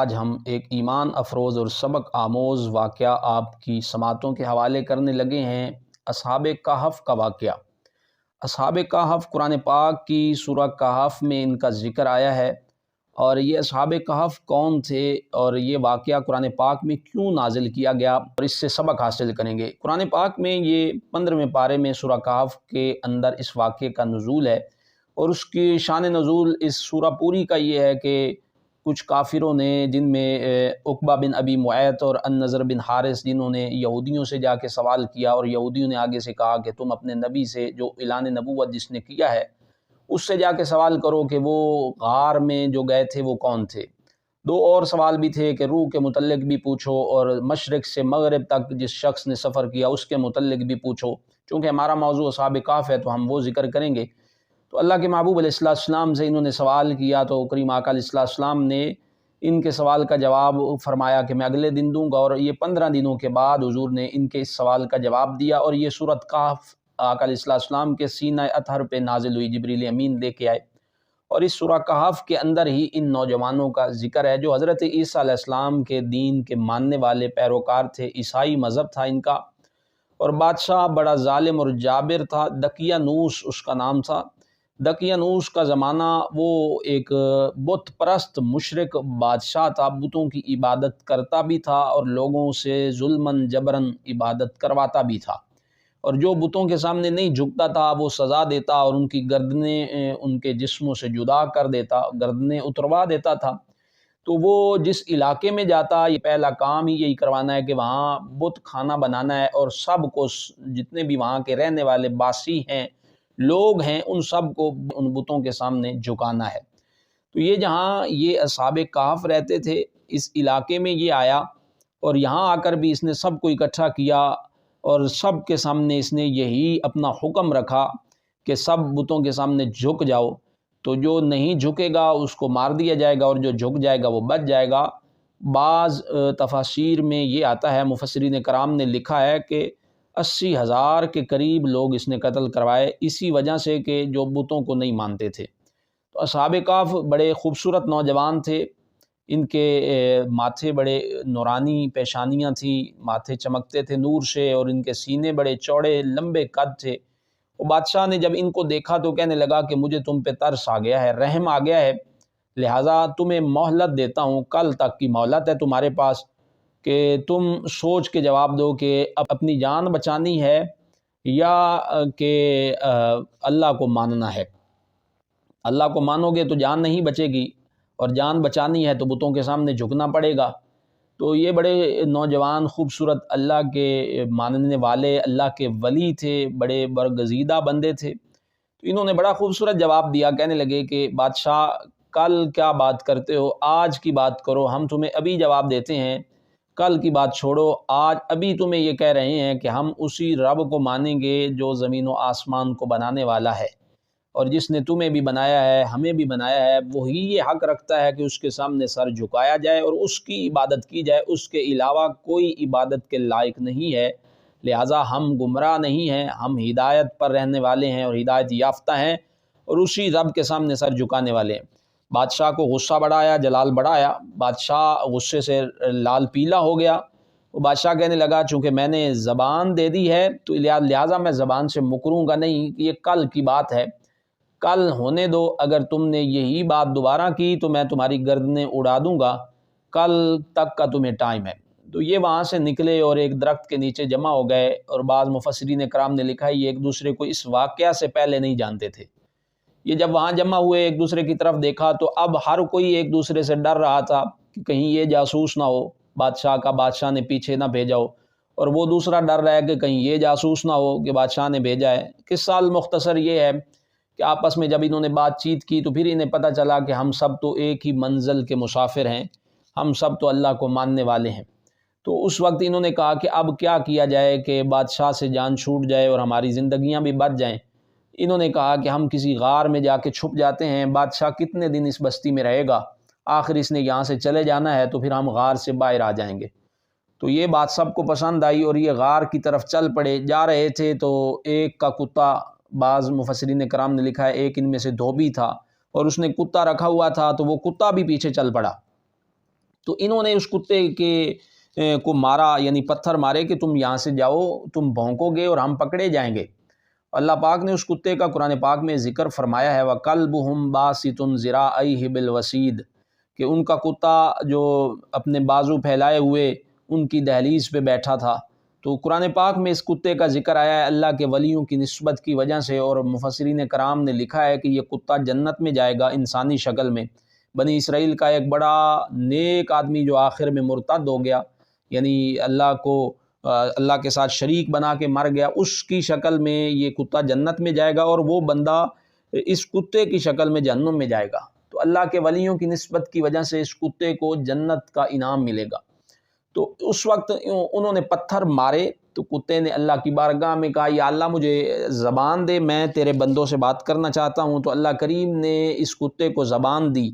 آج ہم ایک ایمان افروز اور سبق آموز واقعہ آپ کی سماعتوں کے حوالے کرنے لگے ہیں۔ اصحاب کہف کا واقعہ۔ اصحاب کہف قرآن پاک کی سورہ کہف میں ان کا ذکر آیا ہے، اور یہ اصحاب کہف کون تھے اور یہ واقعہ قرآن پاک میں کیوں نازل کیا گیا، اور اس سے سبق حاصل کریں گے۔ قرآن پاک میں یہ 15ویں پارے میں سورہ کہف کے اندر اس واقعے کا نزول ہے، اور اس کی شان نزول اس سورہ پوری کا یہ ہے کہ کچھ کافروں نے، جن میں عقبہ بن ابی معیط اور النضر بن حارث، جنہوں نے یہودیوں سے جا کے سوال کیا، اور یہودیوں نے آگے سے کہا کہ تم اپنے نبی سے، جو اعلان نبوت جس نے کیا ہے، اس سے جا کے سوال کرو کہ وہ غار میں جو گئے تھے وہ کون تھے۔ دو اور سوال بھی تھے کہ روح کے متعلق بھی پوچھو، اور مشرق سے مغرب تک جس شخص نے سفر کیا اس کے متعلق بھی پوچھو۔ چونکہ ہمارا موضوع اصحاب کہف ہے تو ہم وہ ذکر کریں گے۔ تو اللہ کے محبوب علیہ السلام سے انہوں نے سوال کیا، تو کریم آقا علیہ السلام نے ان کے سوال کا جواب فرمایا کہ میں اگلے دن دوں گا، اور یہ 15 دنوں کے بعد حضور نے ان کے اس سوال کا جواب دیا، اور یہ سورۃ کہف آقا علیہ السلام کے سینہ اطہر پہ نازل ہوئی، جبریل امین لے کے آئے، اور اس سورہ کہف کے اندر ہی ان نوجوانوں کا ذکر ہے جو حضرت عیسیٰ علیہ السلام کے دین کے ماننے والے پیروکار تھے۔ عیسائی مذہب تھا ان کا، اور بادشاہ بڑا ظالم اور جابر تھا، دقیانوس اس کا نام تھا۔ دقیانوس کا زمانہ وہ ایک بت پرست مشرک بادشاہ تھا، بتوں کی عبادت کرتا بھی تھا اور لوگوں سے ظلماً جبراً عبادت کرواتا بھی تھا، اور جو بتوں کے سامنے نہیں جھکتا تھا وہ سزا دیتا اور ان کی گردنیں ان کے جسموں سے جدا کر دیتا، گردنیں اتروا دیتا تھا۔ تو وہ جس علاقے میں جاتا، یہ پہلا کام ہی یہی کروانا ہے کہ وہاں بت کھانا بنانا ہے، اور سب کو، جتنے بھی وہاں کے رہنے والے باسی ہیں، لوگ ہیں، ان سب کو ان بتوں کے سامنے جھکانا ہے۔ تو یہ جہاں یہ اصحاب کہف رہتے تھے، اس علاقے میں یہ آیا، اور یہاں آ کر بھی اس نے سب کو اکٹھا کیا، اور سب کے سامنے اس نے یہی اپنا حکم رکھا کہ سب بتوں کے سامنے جھک جاؤ، تو جو نہیں جھکے گا اس کو مار دیا جائے گا، اور جو جھک جائے گا وہ بچ جائے گا۔ بعض تفاسیر میں یہ آتا ہے، مفسرین کرام نے لکھا ہے کہ 80,000 کے قریب لوگ اس نے قتل کروائے، اسی وجہ سے کہ جو بتوں کو نہیں مانتے تھے۔ تو اصحاب کہف بڑے خوبصورت نوجوان تھے، ان کے ماتھے بڑے نورانی پیشانیاں تھیں، ماتھے چمکتے تھے نور سے، اور ان کے سینے بڑے چوڑے لمبے قد تھے۔ وہ بادشاہ نے جب ان کو دیکھا تو کہنے لگا کہ مجھے تم پہ ترس آ گیا ہے، رحم آ گیا ہے، لہٰذا تمہیں مہلت دیتا ہوں، کل تک کی مہلت ہے تمہارے پاس، کہ تم سوچ کے جواب دو کہ اب اپنی جان بچانی ہے یا کہ اللہ کو ماننا ہے۔ اللہ کو مانو گے تو جان نہیں بچے گی، اور جان بچانی ہے تو بتوں کے سامنے جھکنا پڑے گا۔ تو یہ بڑے نوجوان خوبصورت اللہ کے ماننے والے، اللہ کے ولی تھے، بڑے برگزیدہ بندے تھے۔ تو انہوں نے بڑا خوبصورت جواب دیا، کہنے لگے کہ بادشاہ کل کیا بات کرتے ہو، آج کی بات کرو، ہم تمہیں ابھی جواب دیتے ہیں، کل کی بات چھوڑو، آج ابھی تمہیں یہ کہہ رہے ہیں کہ ہم اسی رب کو مانیں گے جو زمین و آسمان کو بنانے والا ہے، اور جس نے تمہیں بھی بنایا ہے، ہمیں بھی بنایا ہے، وہی یہ حق رکھتا ہے کہ اس کے سامنے سر جھکایا جائے اور اس کی عبادت کی جائے، اس کے علاوہ کوئی عبادت کے لائق نہیں ہے، لہٰذا ہم گمراہ نہیں ہیں، ہم ہدایت پر رہنے والے ہیں اور ہدایت یافتہ ہیں، اور اسی رب کے سامنے سر جھکانے والے ہیں۔ بادشاہ کو غصہ بڑھایا، جلال بڑھایا، بادشاہ غصے سے لال پیلا ہو گیا۔ وہ بادشاہ کہنے لگا چونکہ میں نے زبان دے دی ہے تو لہٰذا میں زبان سے مکروں گا نہیں، یہ کل کی بات ہے، کل ہونے دو، اگر تم نے یہی بات دوبارہ کی تو میں تمہاری گردنیں اڑا دوں گا، کل تک کا تمہیں ٹائم ہے۔ تو یہ وہاں سے نکلے اور ایک درخت کے نیچے جمع ہو گئے، اور بعض مفسرین کرام نے لکھا ہے یہ ایک دوسرے کو اس واقعہ سے پہلے نہیں جانتے تھے۔ یہ جب وہاں جمع ہوئے، ایک دوسرے کی طرف دیکھا تو اب ہر کوئی ایک دوسرے سے ڈر رہا تھا کہ کہیں یہ جاسوس نہ ہو بادشاہ کا، بادشاہ نے پیچھے نہ بھیجا ہو، اور وہ دوسرا ڈر رہا ہے کہ کہیں یہ جاسوس نہ ہو کہ بادشاہ نے بھیجا ہے۔ قصہ المختصر یہ ہے کہ آپس میں جب انہوں نے بات چیت کی تو پھر انہیں پتہ چلا کہ ہم سب تو ایک ہی منزل کے مسافر ہیں، ہم سب تو اللہ کو ماننے والے ہیں۔ تو اس وقت انہوں نے کہا کہ اب کیا کیا جائے کہ بادشاہ سے جان چھوٹ جائے اور ہماری زندگیاں بھی بچ جائیں۔ انہوں نے کہا کہ ہم کسی غار میں جا کے چھپ جاتے ہیں، بادشاہ کتنے دن اس بستی میں رہے گا، آخر اس نے یہاں سے چلے جانا ہے تو پھر ہم غار سے باہر آ جائیں گے۔ تو یہ بات سب کو پسند آئی اور یہ غار کی طرف چل پڑے۔ جا رہے تھے تو ایک کا کتا، بعض مفسرین کرام نے لکھا ہے ایک ان میں سے دھوبی تھا اور اس نے کتا رکھا ہوا تھا، تو وہ کتا بھی پیچھے چل پڑا۔ تو انہوں نے اس کتے کے کو مارا، یعنی پتھر مارے کہ تم یہاں سے جاؤ، تم بھونکو گے اور ہم پکڑے جائیں گے۔ اللہ پاک نے اس کتے کا قرآن پاک میں ذکر فرمایا ہے وَقَلْبُهُمْ بَاسِطٌ ذِرَاعَيْهِ بِالْوَصِيدِ، کہ ان کا کتا جو اپنے بازو پھیلائے ہوئے ان کی دہلیز پہ بیٹھا تھا۔ تو قرآن پاک میں اس کتے کا ذکر آیا ہے اللہ کے ولیوں کی نسبت کی وجہ سے، اور مفسرین کرام نے لکھا ہے کہ یہ کتا جنت میں جائے گا انسانی شکل میں۔ بنی اسرائیل کا ایک بڑا نیک آدمی جو آخر میں مرتد ہو گیا، یعنی اللہ کے ساتھ شریک بنا کے مر گیا، اس کی شکل میں یہ کتا جنت میں جائے گا، اور وہ بندہ اس کتے کی شکل میں جہنم میں جائے گا۔ تو اللہ کے ولیوں کی نسبت کی وجہ سے اس کتے کو جنت کا انعام ملے گا۔ تو اس وقت انہوں نے پتھر مارے تو کتے نے اللہ کی بارگاہ میں کہا یا اللہ مجھے زبان دے، میں تیرے بندوں سے بات کرنا چاہتا ہوں۔ تو اللہ کریم نے اس کتے کو زبان دی،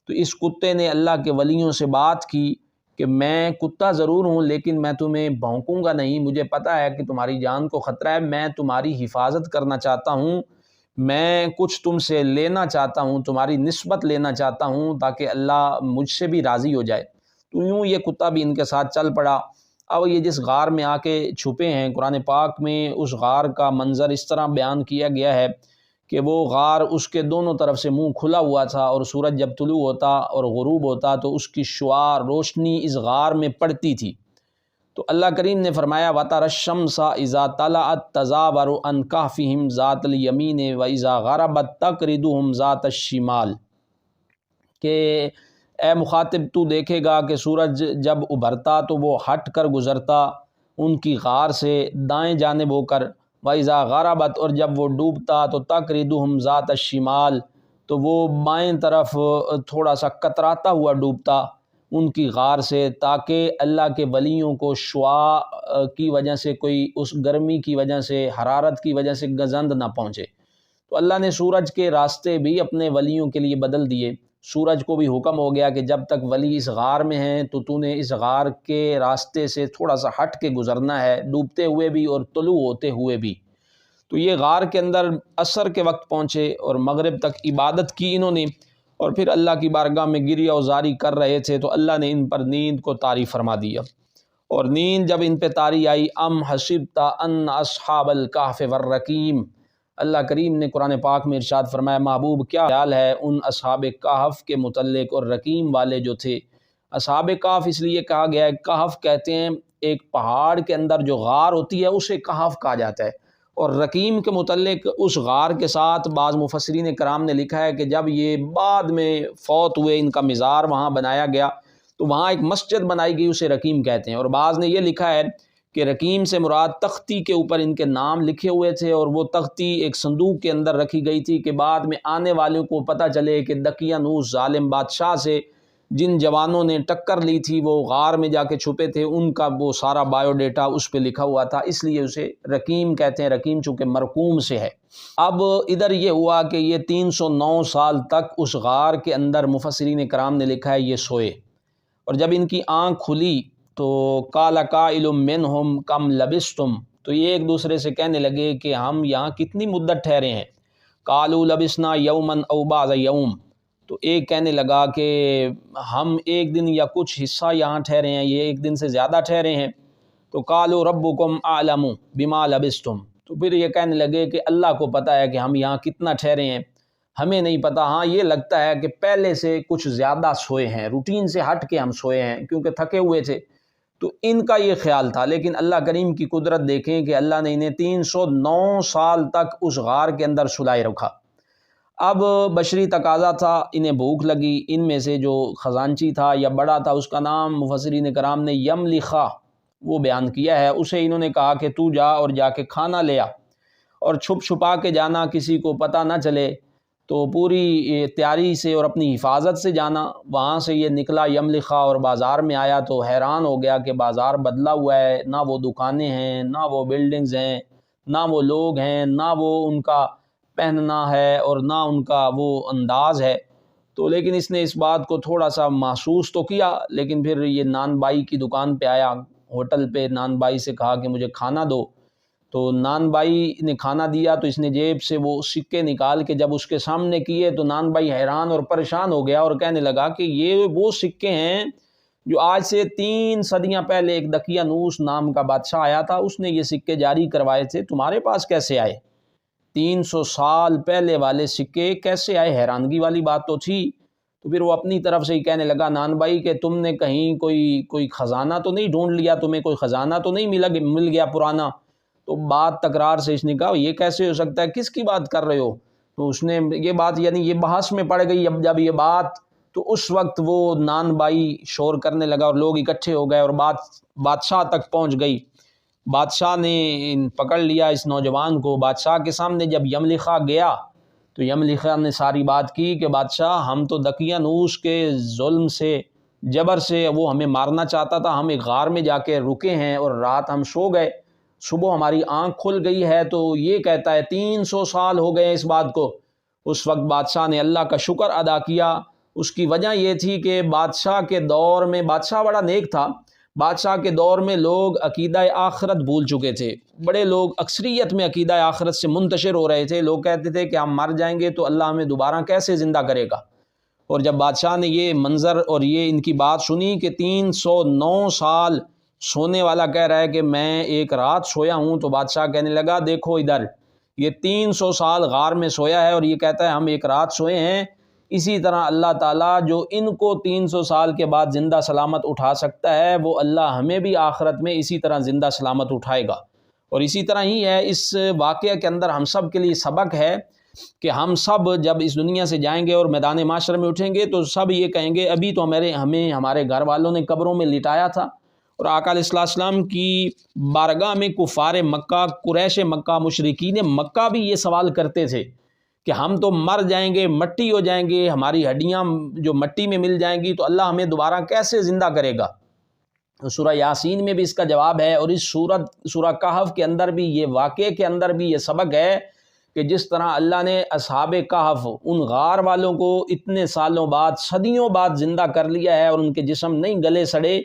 تو اس کتے نے اللہ کے ولیوں سے بات کی کہ میں کتا ضرور ہوں لیکن میں تمہیں بھونکوں گا نہیں، مجھے پتہ ہے کہ تمہاری جان کو خطرہ ہے، میں تمہاری حفاظت کرنا چاہتا ہوں، میں کچھ تم سے لینا چاہتا ہوں، تمہاری نسبت لینا چاہتا ہوں تاکہ اللہ مجھ سے بھی راضی ہو جائے۔ تو یوں یہ کتا بھی ان کے ساتھ چل پڑا۔ اب یہ جس غار میں آ کے چھپے ہیں، قرآن پاک میں اس غار کا منظر اس طرح بیان کیا گیا ہے کہ وہ غار اس کے دونوں طرف سے منہ کھلا ہوا تھا، اور سورج جب طلوع ہوتا اور غروب ہوتا تو اس کی شعاع روشنی اس غار میں پڑتی تھی۔ تو اللہ کریم نے فرمایا وَتَرَى الشَّمْسَ إِذَا طَلَعَت تَزَاوَرُ عَنْ كَهْفِهِمْ ذَاتَ الْيَمِينِ وَإِذَا غَرَبَت تَقْرِضُهُمْ ذَاتَ الشِّمَالِ، کہ اے مخاطب تو دیکھے گا کہ سورج جب ابھرتا تو وہ ہٹ کر گزرتا ان کی غار سے دائیں جانب ہو کر، وَإِذَا غَرَبَت، اور جب وہ ڈوبتا تو تَقْرِضُهُمْ ذَاتَ الشِّمَالِ، تو وہ بائیں طرف تھوڑا سا کتراتا ہوا ڈوبتا ان کی غار سے، تاکہ اللہ کے ولیوں کو شعاع کی وجہ سے، کوئی اس گرمی کی وجہ سے، حرارت کی وجہ سے گزند نہ پہنچے۔ تو اللہ نے سورج کے راستے بھی اپنے ولیوں کے لیے بدل دیے۔ سورج کو بھی حکم ہو گیا کہ جب تک ولی اس غار میں ہیں تو نے اس غار کے راستے سے تھوڑا سا ہٹ کے گزرنا ہے، ڈوبتے ہوئے بھی اور طلوع ہوتے ہوئے بھی۔ تو یہ غار کے اندر عصر کے وقت پہنچے اور مغرب تک عبادت کی انہوں نے، اور پھر اللہ کی بارگاہ میں گریہ وزاری کر رہے تھے تو اللہ نے ان پر نیند کو طاری فرما دیا۔ اور نیند جب ان پہ طاری آئی ام حسبت ان اصحاب الکہف والرقیم، اللہ کریم نے قرآن پاک میں ارشاد فرمایا محبوب کیا خیال ہے ان اصحاب کہف کے متعلق اور رقیم والے جو تھے۔ اصحاب کہف اس لیے کہا گیا ہے، کہف کہتے ہیں ایک پہاڑ کے اندر جو غار ہوتی ہے اسے کہف کہا جاتا ہے، اور رقیم کے متعلق اس غار کے ساتھ بعض مفسرین کرام نے لکھا ہے کہ جب یہ بعد میں فوت ہوئے ان کا مزار وہاں بنایا گیا تو وہاں ایک مسجد بنائی گئی، اسے رقیم کہتے ہیں۔ اور بعض نے یہ لکھا ہے کہ رقیم سے مراد تختی کے اوپر ان کے نام لکھے ہوئے تھے، اور وہ تختی ایک صندوق کے اندر رکھی گئی تھی کہ بعد میں آنے والوں کو پتہ چلے کہ دقیانوس ظالم بادشاہ سے جن جوانوں نے ٹکر لی تھی وہ غار میں جا کے چھپے تھے، ان کا وہ سارا بایو ڈیٹا اس پہ لکھا ہوا تھا، اس لیے اسے رقیم کہتے ہیں۔ رقیم چونکہ مرقوم سے ہے۔ اب ادھر یہ ہوا کہ یہ 309 سال تک اس غار کے اندر مفسرین کرام نے لکھا ہے یہ سوئے، اور جب ان کی آنکھ کھلی تو قال قائل منہم کم لبستم، تو یہ ایک دوسرے سے کہنے لگے کہ ہم یہاں کتنی مدت ٹھہرے ہیں۔ قالوا لبسنا یوما او بعض یوم، تو ایک کہنے لگا کہ ہم ایک دن یا کچھ حصہ یہاں ٹھہرے ہیں، یہ ایک دن سے زیادہ ٹھہرے ہیں۔ تو قالوا ربکم اعلم بما لبستم، تو پھر یہ کہنے لگے کہ اللہ کو پتہ ہے کہ ہم یہاں کتنا ٹھہرے ہیں، ہمیں نہیں پتہ، ہاں یہ لگتا ہے کہ پہلے سے کچھ زیادہ سوئے ہیں، روٹین سے ہٹ کے ہم سوئے ہیں کیونکہ تھکے ہوئے تھے۔ تو ان کا یہ خیال تھا، لیکن اللہ کریم کی قدرت دیکھیں کہ اللہ نے انہیں 309 سال تک اس غار کے اندر سلائے رکھا۔ اب بشری تقاضا تھا، انہیں بھوک لگی، ان میں سے جو خزانچی تھا یا بڑا تھا اس کا نام مفسرین کرام نے یملخا وہ بیان کیا ہے، اسے انہوں نے کہا کہ تو جا اور جا کے کھانا لے آ، اور چھپ چھپا کے جانا، کسی کو پتہ نہ چلے، تو پوری تیاری سے اور اپنی حفاظت سے جانا۔ وہاں سے یہ نکلا یملخا اور بازار میں آیا تو حیران ہو گیا کہ بازار بدلا ہوا ہے، نہ وہ دکانیں ہیں، نہ وہ بلڈنگز ہیں، نہ وہ لوگ ہیں، نہ وہ ان کا پہننا ہے اور نہ ان کا وہ انداز ہے۔ تو لیکن اس نے اس بات کو تھوڑا سا محسوس تو کیا، لیکن پھر یہ نان بائی کی دکان پہ آیا، ہوٹل پہ نان بائی سے کہا کہ مجھے کھانا دو، تو نان بائی نے کھانا دیا تو اس نے جیب سے وہ سکے نکال کے جب اس کے سامنے کیے تو نان بائی حیران اور پریشان ہو گیا اور کہنے لگا کہ یہ وہ سکے ہیں جو آج سے 3 صدیاں پہلے ایک دقیانوس نام کا بادشاہ آیا تھا، اس نے یہ سکے جاری کروائے تھے، تمہارے پاس کیسے آئے؟ 300 سال پہلے والے سکے کیسے آئے؟ حیرانگی والی بات تو تھی۔ تو پھر وہ اپنی طرف سے ہی کہنے لگا نان بھائی کہ تم نے کہیں کوئی خزانہ تو نہیں ڈھونڈ لیا، تمہیں کوئی خزانہ تو نہیں مل گیا پرانا؟ تو بات تکرار سے اس نے کہا یہ کیسے ہو سکتا ہے، کس کی بات کر رہے ہو؟ تو اس نے یہ بات یعنی یہ بحث میں پڑ گئی جب یہ بات، تو اس وقت وہ نان بھائی شور کرنے لگا اور لوگ اکٹھے ہو گئے اور بات بادشاہ تک پہنچ گئی۔ بادشاہ نے پکڑ لیا اس نوجوان کو۔ بادشاہ کے سامنے جب یملیخا گیا تو یملیخا نے ساری بات کی کہ بادشاہ ہم تو دقیانوس کے ظلم سے جبر سے وہ ہمیں مارنا چاہتا تھا، ہم ایک غار میں جا کے رکے ہیں اور رات ہم سو گئے، صبح ہماری آنکھ کھل گئی ہے تو یہ کہتا ہے 300 سال ہو گئے اس بات کو۔ اس وقت بادشاہ نے اللہ کا شکر ادا کیا۔ اس کی وجہ یہ تھی کہ بادشاہ کے دور میں، بادشاہ بڑا نیک تھا، بادشاہ کے دور میں لوگ عقیدہ آخرت بھول چکے تھے، بڑے لوگ اکثریت میں عقیدہ آخرت سے منتشر ہو رہے تھے، لوگ کہتے تھے کہ ہم مر جائیں گے تو اللہ ہمیں دوبارہ کیسے زندہ کرے گا۔ اور جب بادشاہ نے یہ منظر اور یہ ان کی بات سنی کہ 309 سال سونے والا کہہ رہا ہے کہ میں ایک رات سویا ہوں، تو بادشاہ کہنے لگا دیکھو ادھر، یہ 300 سال غار میں سویا ہے اور یہ کہتا ہے ہم ایک رات سوئے ہیں۔ اسی طرح اللہ تعالیٰ جو ان کو 300 سال کے بعد زندہ سلامت اٹھا سکتا ہے، وہ اللہ ہمیں بھی آخرت میں اسی طرح زندہ سلامت اٹھائے گا۔ اور اسی طرح ہی ہے، اس واقعہ کے اندر ہم سب کے لیے سبق ہے کہ ہم سب جب اس دنیا سے جائیں گے اور میدان معاشر میں اٹھیں گے تو سب یہ کہیں گے ابھی تو ہمیں ہمارے گھر والوں نے قبروں میں لٹایا تھا۔ اور آقا علیہ السلام کی بارگاہ میں کفار مکہ، قریش مکہ، مشرکین مکہ بھی یہ سوال کرتے تھے کہ ہم تو مر جائیں گے، مٹی ہو جائیں گے، ہماری ہڈیاں جو مٹی میں مل جائیں گی، تو اللہ ہمیں دوبارہ کیسے زندہ کرے گا؟ تو سورہ یاسین میں بھی اس کا جواب ہے، اور اس سورہ کہف کے اندر بھی یہ واقعے کے اندر بھی یہ سبق ہے کہ جس طرح اللہ نے اصحاب کہف ان غار والوں کو اتنے سالوں بعد، صدیوں بعد زندہ کر لیا ہے اور ان کے جسم نہیں گلے سڑے،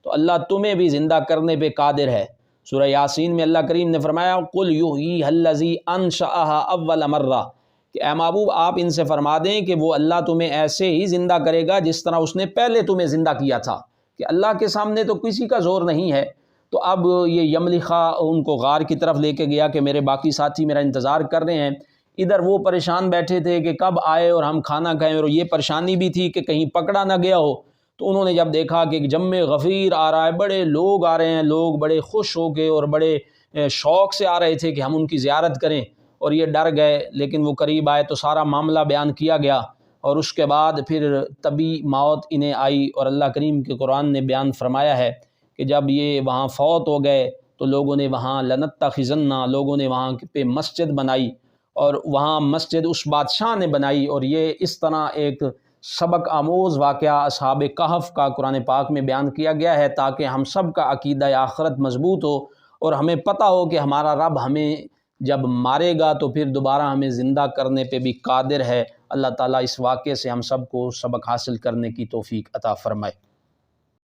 تو اللہ تمہیں بھی زندہ کرنے پہ قادر ہے۔ سورہ یاسین میں اللہ کریم نے فرمایا قُلْ يُحْيِيهَا الَّذِي أَنشَأَهَا أَوَّلَ مَرَّةٍ کہ اے محبوب آپ ان سے فرما دیں کہ وہ اللہ تمہیں ایسے ہی زندہ کرے گا جس طرح اس نے پہلے تمہیں زندہ کیا تھا، کہ اللہ کے سامنے تو کسی کا زور نہیں ہے۔ تو اب یہ یملیخا ان کو غار کی طرف لے کے گیا کہ میرے باقی ساتھی میرا انتظار کر رہے ہیں، ادھر وہ پریشان بیٹھے تھے کہ کب آئے اور ہم کھانا کھائیں، اور یہ پریشانی بھی تھی کہ کہیں پکڑا نہ گیا ہو۔ تو انہوں نے جب دیکھا کہ جم غفیر آ رہا ہے، بڑے لوگ آ رہے ہیں، لوگ بڑے خوش ہو کے اور بڑے شوق سے آ رہے تھے کہ ہم ان کی زیارت کریں، اور یہ ڈر گئے، لیکن وہ قریب آئے تو سارا معاملہ بیان کیا گیا، اور اس کے بعد پھر طبی موت انہیں آئی۔ اور اللہ کریم کے قرآن نے بیان فرمایا ہے کہ جب یہ وہاں فوت ہو گئے تو لوگوں نے وہاں لنتخذنہ، لوگوں نے وہاں پہ مسجد بنائی، اور وہاں مسجد اس بادشاہ نے بنائی۔ اور یہ اس طرح ایک سبق آموز واقعہ اصحاب کہف کا قرآن پاک میں بیان کیا گیا ہے، تاکہ ہم سب کا عقیدہ آخرت مضبوط ہو اور ہمیں پتہ ہو کہ ہمارا رب ہمیں جب مارے گا تو پھر دوبارہ ہمیں زندہ کرنے پہ بھی قادر ہے۔ اللہ تعالیٰ اس واقعے سے ہم سب کو سبق حاصل کرنے کی توفیق عطا فرمائے۔